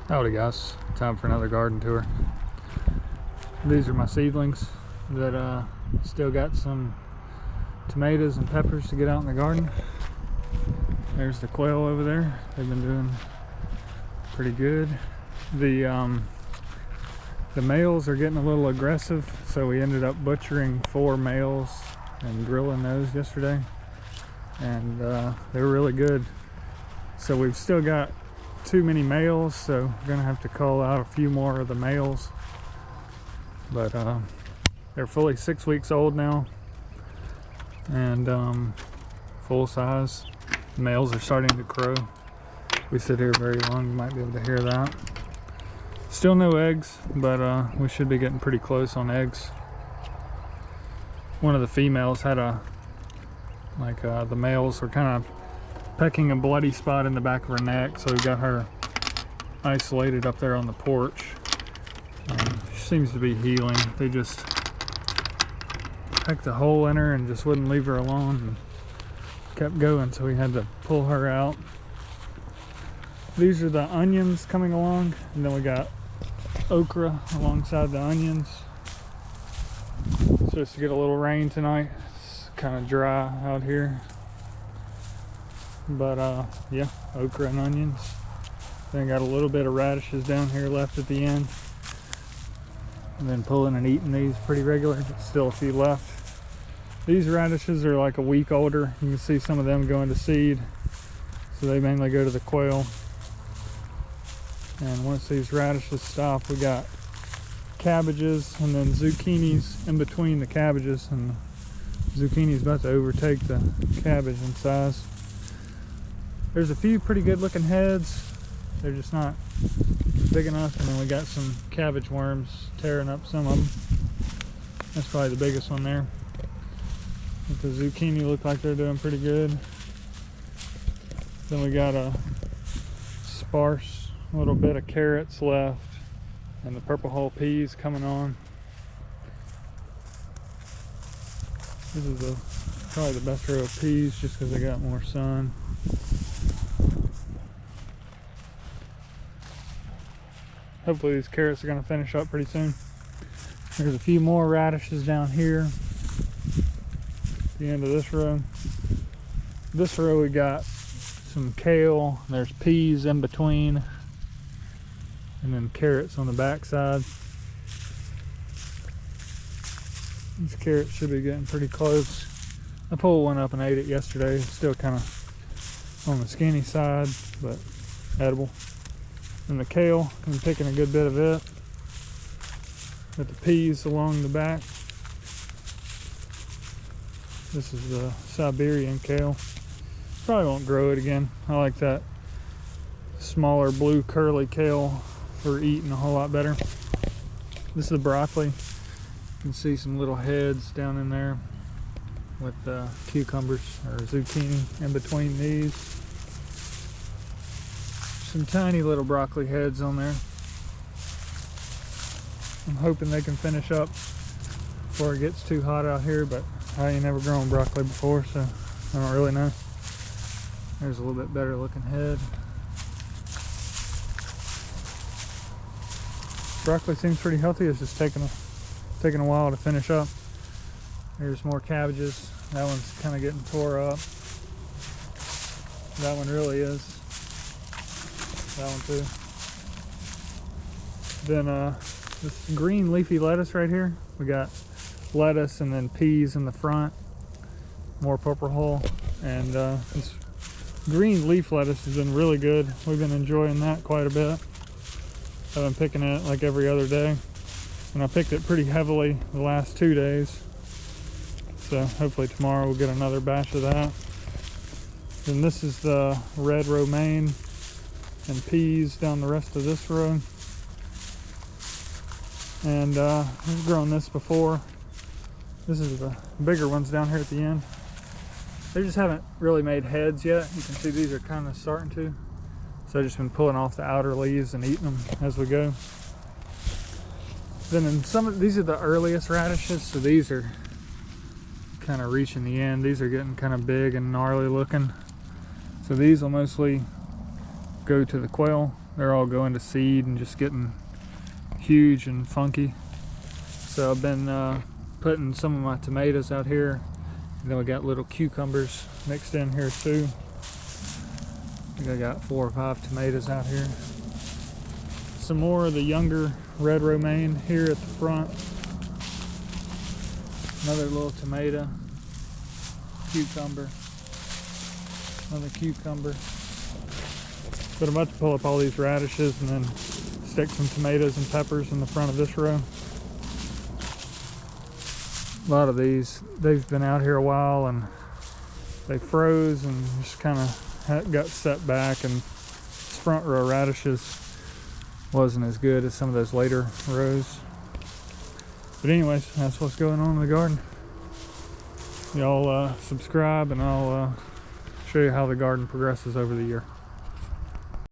Howdy guys, time for another garden tour. These are my seedlings that still got some tomatoes and peppers to get out in the garden. There's the quail over there. They've been doing pretty good. The males are getting a little aggressive, so we ended up butchering 4 males and grilling those yesterday, and they were really good. So we've still got too many males, so we're gonna have to call out a few more of the males, but they're fully 6 weeks old now and full size. The males are starting to crow. We sit here very long, you might be able to hear that. Still no eggs, but we should be getting pretty close on eggs. One of the females had the males were kind of pecking a bloody spot in the back of her neck, so we got her isolated up there on the porch. She seems to be healing. They just pecked a hole in her and just wouldn't leave her alone and kept going, so we had to pull her out. These are the onions coming along, and then we got okra alongside the onions. Supposed to get a little rain tonight. It's kind of dry out here. But yeah, okra and onions. Then got a little bit of radishes down here left at the end. And then pulling and eating these pretty regular, but still a few left. These radishes are like a week older. You can see some of them going to seed. So they mainly go to the quail. And once these radishes stop, we got cabbages and then zucchinis in between the cabbages. And zucchini's about to overtake the cabbage in size. There's a few pretty good looking heads. They're just not big enough. And then we got some cabbage worms tearing up some of them. That's probably the biggest one there. But the zucchini look like they're doing pretty good. Then we got a sparse little bit of carrots left, and the purple hull peas coming on. This is probably the best row of peas just because they got more sun. Hopefully these carrots are going to finish up pretty soon. There's a few more radishes down here at the end of this row. This row we got some kale, there's peas in between, and then carrots on the back side. These carrots should be getting pretty close. I pulled one up and ate it yesterday. It's still kind of on the skinny side, but edible. And the kale, I'm picking a good bit of it. Got the peas along the back. This is the Siberian kale. Probably won't grow it again. I like that smaller blue curly kale for eating a whole lot better. This is the broccoli. You can see some little heads down in there with cucumbers or zucchini in between these. Some tiny little broccoli heads on there. I'm hoping they can finish up before it gets too hot out here, but I ain't never grown broccoli before, so I don't really know. There's a little bit better looking head. Broccoli seems pretty healthy. It's just taking a while to finish up. There's more cabbages. That one's kind of getting tore up. That one really is. That one too. Then this green leafy lettuce right here. We got lettuce and then peas in the front. More purple hull. And this green leaf lettuce has been really good. We've been enjoying that quite a bit. I've been picking it like every other day. And I picked it pretty heavily the last 2 days. So hopefully tomorrow we'll get another batch of that. Then this is the red romaine and peas down the rest of this row. And we've grown this before. This is the bigger ones down here at the end. They just haven't really made heads yet. You can see these are kind of starting to. So I've just been pulling off the outer leaves and eating them as we go. Then in some of these are the earliest radishes, so these are kind of reaching the end. These are getting kind of big and gnarly looking. So these will mostly go to the quail. they're all going to seed and just getting huge and funky. So I've been putting some of my tomatoes out here, and then we got little cucumbers mixed in here too. I think I got 4 or 5 tomatoes out here. Some more of the younger red romaine here at the front. Another little tomato, cucumber, another cucumber. But I'm about to pull up all these radishes and then stick some tomatoes and peppers in the front of this row. A lot of these, they've been out here a while and they froze and just kind of got set back, and this front row radishes wasn't as good as some of those later rows. But anyways, that's what's going on in the garden. Y'all subscribe and I'll show you how the garden progresses over the year.